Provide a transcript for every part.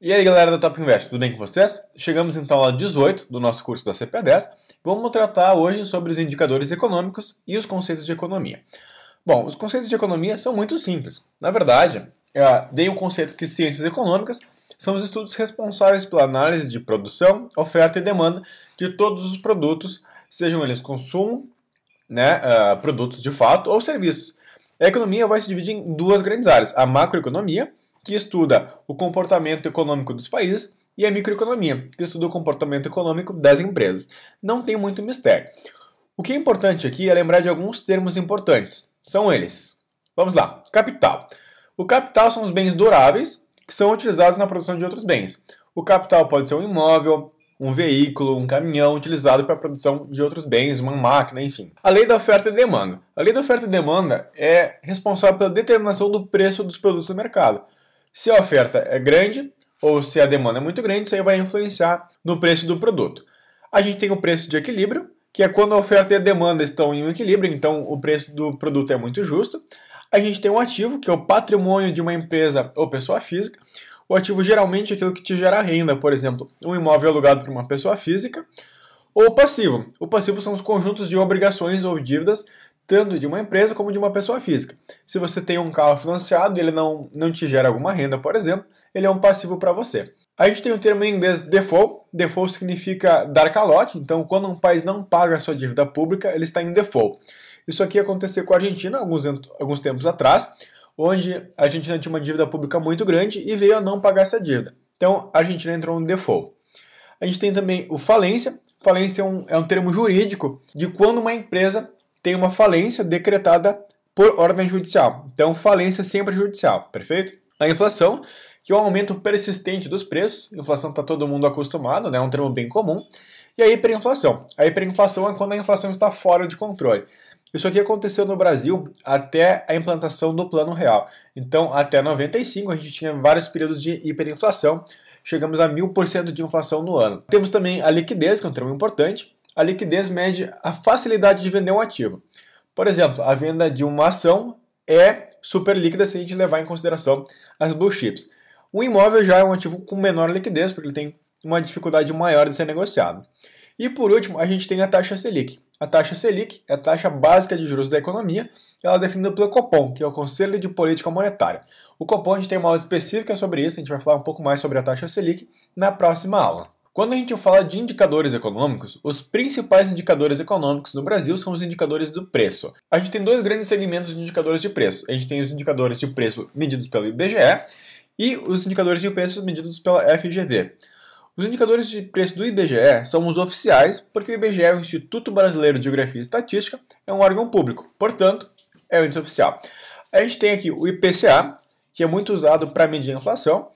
E aí galera da Top Invest, tudo bem com vocês? Chegamos então à aula 18 do nosso curso da CPA10. Vamos tratar hoje sobre os indicadores econômicos e os conceitos de economia. Bom, os conceitos de economia são muito simples. Na verdade, dei um conceito que ciências econômicas são os estudos responsáveis pela análise de produção, oferta e demanda de todos os produtos, sejam eles consumo, produtos de fato ou serviços. A economia vai se dividir em duas grandes áreas: a macroeconomia, que estuda o comportamento econômico dos países, e a microeconomia, que estuda o comportamento econômico das empresas. Não tem muito mistério. O que é importante aqui é lembrar de alguns termos importantes. São eles. Vamos lá. Capital. O capital são os bens duráveis que são utilizados na produção de outros bens. O capital pode ser um imóvel, um veículo, um caminhão utilizado para a produção de outros bens, uma máquina, enfim. A lei da oferta e demanda. A lei da oferta e demanda é responsável pela determinação do preço dos produtos no mercado. Se a oferta é grande ou se a demanda é muito grande, isso aí vai influenciar no preço do produto. A gente tem o preço de equilíbrio, que é quando a oferta e a demanda estão em um equilíbrio, então o preço do produto é muito justo. A gente tem um ativo, que é o patrimônio de uma empresa ou pessoa física. O ativo geralmente é aquilo que te gera renda, por exemplo, um imóvel alugado por uma pessoa física. Ou o passivo. O passivo são os conjuntos de obrigações ou dívidas, tanto de uma empresa como de uma pessoa física. Se você tem um carro financiado e ele não te gera alguma renda, por exemplo, ele é um passivo para você. A gente tem o termo em inglês default. Default significa dar calote, então quando um país não paga a sua dívida pública, ele está em default. Isso aqui aconteceu com a Argentina alguns tempos atrás, onde a Argentina tinha uma dívida pública muito grande e veio a não pagar essa dívida. Então a Argentina entrou no default. A gente tem também o falência. Falência é um termo jurídico de quando uma empresa tem uma falência decretada por ordem judicial. Então, falência sempre judicial, perfeito? A inflação, que é um aumento persistente dos preços. Inflação está todo mundo acostumado, né? É um termo bem comum. E a hiperinflação. A hiperinflação é quando a inflação está fora de controle. Isso aqui aconteceu no Brasil até a implantação do Plano Real. Então, até 95, a gente tinha vários períodos de hiperinflação. Chegamos a 1000% de inflação no ano. Temos também a liquidez, que é um termo importante. A liquidez mede a facilidade de vender um ativo. Por exemplo, a venda de uma ação é super líquida se a gente levar em consideração as blue chips. O imóvel já é um ativo com menor liquidez, porque ele tem uma dificuldade maior de ser negociado. E por último, a gente tem a taxa Selic. A taxa Selic é a taxa básica de juros da economia. Ela é definida pelo Copom, que é o Conselho de Política Monetária. O Copom, a gente tem uma aula específica sobre isso, a gente vai falar um pouco mais sobre a taxa Selic na próxima aula. Quando a gente fala de indicadores econômicos, os principais indicadores econômicos no Brasil são os indicadores do preço. A gente tem dois grandes segmentos de indicadores de preço. A gente tem os indicadores de preço medidos pelo IBGE e os indicadores de preço medidos pela FGV. Os indicadores de preço do IBGE são os oficiais, porque o IBGE é o Instituto Brasileiro de Geografia e Estatística, é um órgão público, portanto, é o índice oficial. A gente tem aqui o IPCA, que é muito usado para medir a inflação.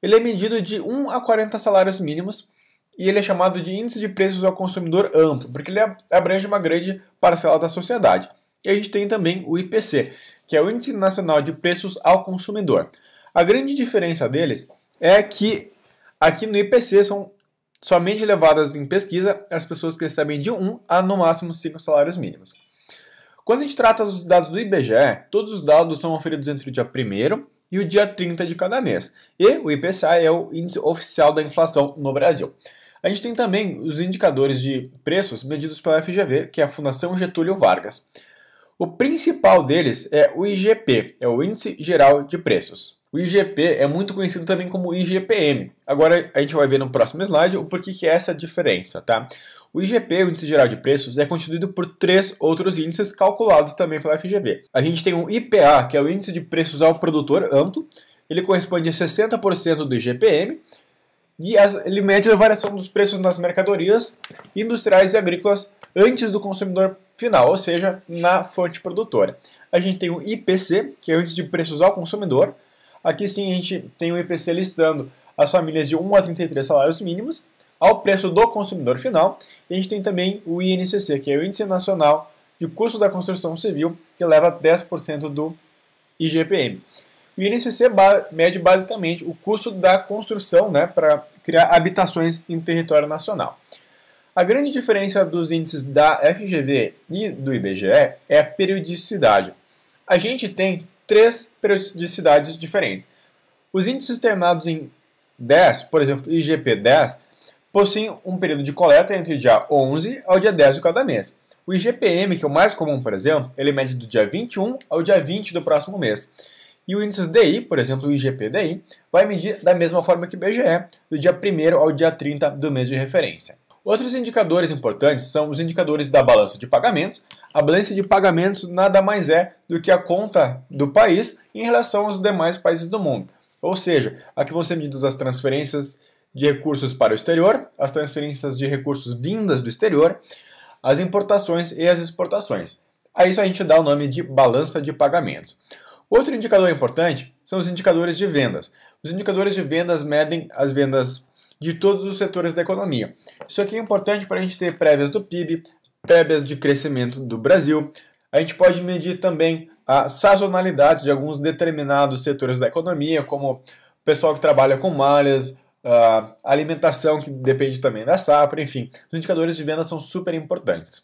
Ele é medido de 1 a 40 salários mínimos, e ele é chamado de índice de preços ao consumidor amplo, porque ele abrange uma grande parcela da sociedade. E a gente tem também o IPC, que é o Índice Nacional de Preços ao Consumidor. A grande diferença deles é que aqui no IPC são somente levadas em pesquisa as pessoas que recebem de 1 a no máximo 5 salários mínimos. Quando a gente trata dos dados do IBGE, todos os dados são oferidos entre o dia 1º e o dia 30 de cada mês. E o IPCA é o índice oficial da inflação no Brasil. A gente tem também os indicadores de preços medidos pela FGV, que é a Fundação Getúlio Vargas. O principal deles é o IGP, é o Índice Geral de Preços. O IGP é muito conhecido também como IGPM. Agora a gente vai ver no próximo slide o porquê que é essa diferença, tá? O IGP, o Índice Geral de Preços, é constituído por 3 outros índices calculados também pela FGV. A gente tem o IPA, que é o Índice de Preços ao Produtor Amplo. Ele corresponde a 60% do IGPM. E ele mede a variação dos preços nas mercadorias industriais e agrícolas antes do consumidor final, ou seja, na fonte produtora. A gente tem o IPC, que é o Índice de Preços ao Consumidor. Aqui sim a gente tem o IPC listando as famílias de 1 a 33 salários mínimos ao preço do consumidor final. E a gente tem também o INCC, que é o Índice Nacional de Custo da Construção Civil, que leva 10% do IGPM. O INCC mede basicamente o custo da construção, para criar habitações em território nacional. A grande diferença dos índices da FGV e do IBGE é a periodicidade. A gente tem 3 periodicidades diferentes. Os índices terminados em 10, por exemplo, IGP-10, possuem um período de coleta entre o dia 11 ao dia 10 de cada mês. O IGPM, que é o mais comum, por exemplo, ele mede do dia 21 ao dia 20 do próximo mês. E o índice DI, por exemplo, o IGP-DI, vai medir da mesma forma que o IBGE, do dia 1º ao dia 30 do mês de referência. Outros indicadores importantes são os indicadores da balança de pagamentos. A balança de pagamentos nada mais é do que a conta do país em relação aos demais países do mundo. Ou seja, aqui vão ser medidas as transferências de recursos para o exterior, as transferências de recursos vindas do exterior, as importações e as exportações. A isso a gente dá o nome de balança de pagamentos. Outro indicador importante são os indicadores de vendas. Os indicadores de vendas medem as vendas de todos os setores da economia. Isso aqui é importante para a gente ter prévias do PIB, prévias de crescimento do Brasil. A gente pode medir também a sazonalidade de alguns determinados setores da economia, como o pessoal que trabalha com malhas, a alimentação, que depende também da safra, enfim. Os indicadores de venda são super importantes.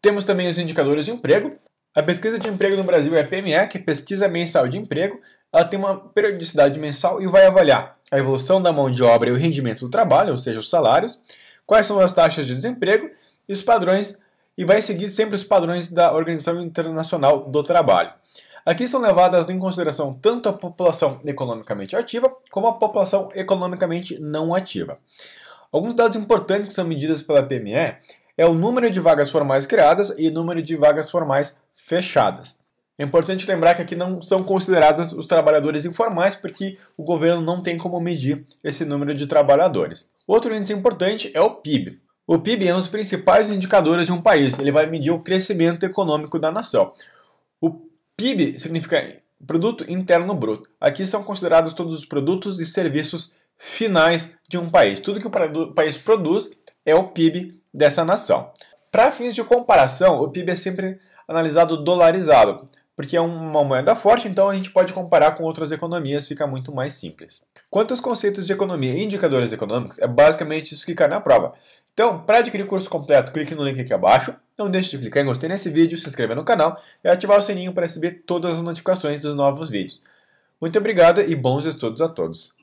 Temos também os indicadores de emprego. A pesquisa de emprego no Brasil é a PME, que é Pesquisa Mensal de Emprego. Ela tem uma periodicidade mensal e vai avaliar a evolução da mão de obra e o rendimento do trabalho, ou seja, os salários, quais são as taxas de desemprego e os padrões, e vai seguir sempre os padrões da Organização Internacional do Trabalho. Aqui são levadas em consideração tanto a população economicamente ativa como a população economicamente não ativa. Alguns dados importantes que são medidos pela PME é o número de vagas formais criadas e o número de vagas formais fechadas. É importante lembrar que aqui não são considerados os trabalhadores informais, porque o governo não tem como medir esse número de trabalhadores. Outro índice importante é o PIB. O PIB é um dos principais indicadores de um país. Ele vai medir o crescimento econômico da nação. O PIB significa Produto Interno Bruto. Aqui são considerados todos os produtos e serviços finais de um país. Tudo que o país produz é o PIB dessa nação. Para fins de comparação, o PIB é sempre analisado dolarizado, porque é uma moeda forte, então a gente pode comparar com outras economias, fica muito mais simples. Quanto aos conceitos de economia e indicadores econômicos, é basicamente isso que cai na prova. Então, para adquirir o curso completo, clique no link aqui abaixo. Não deixe de clicar em gostei nesse vídeo, se inscrever no canal e ativar o sininho para receber todas as notificações dos novos vídeos. Muito obrigado e bons estudos a todos!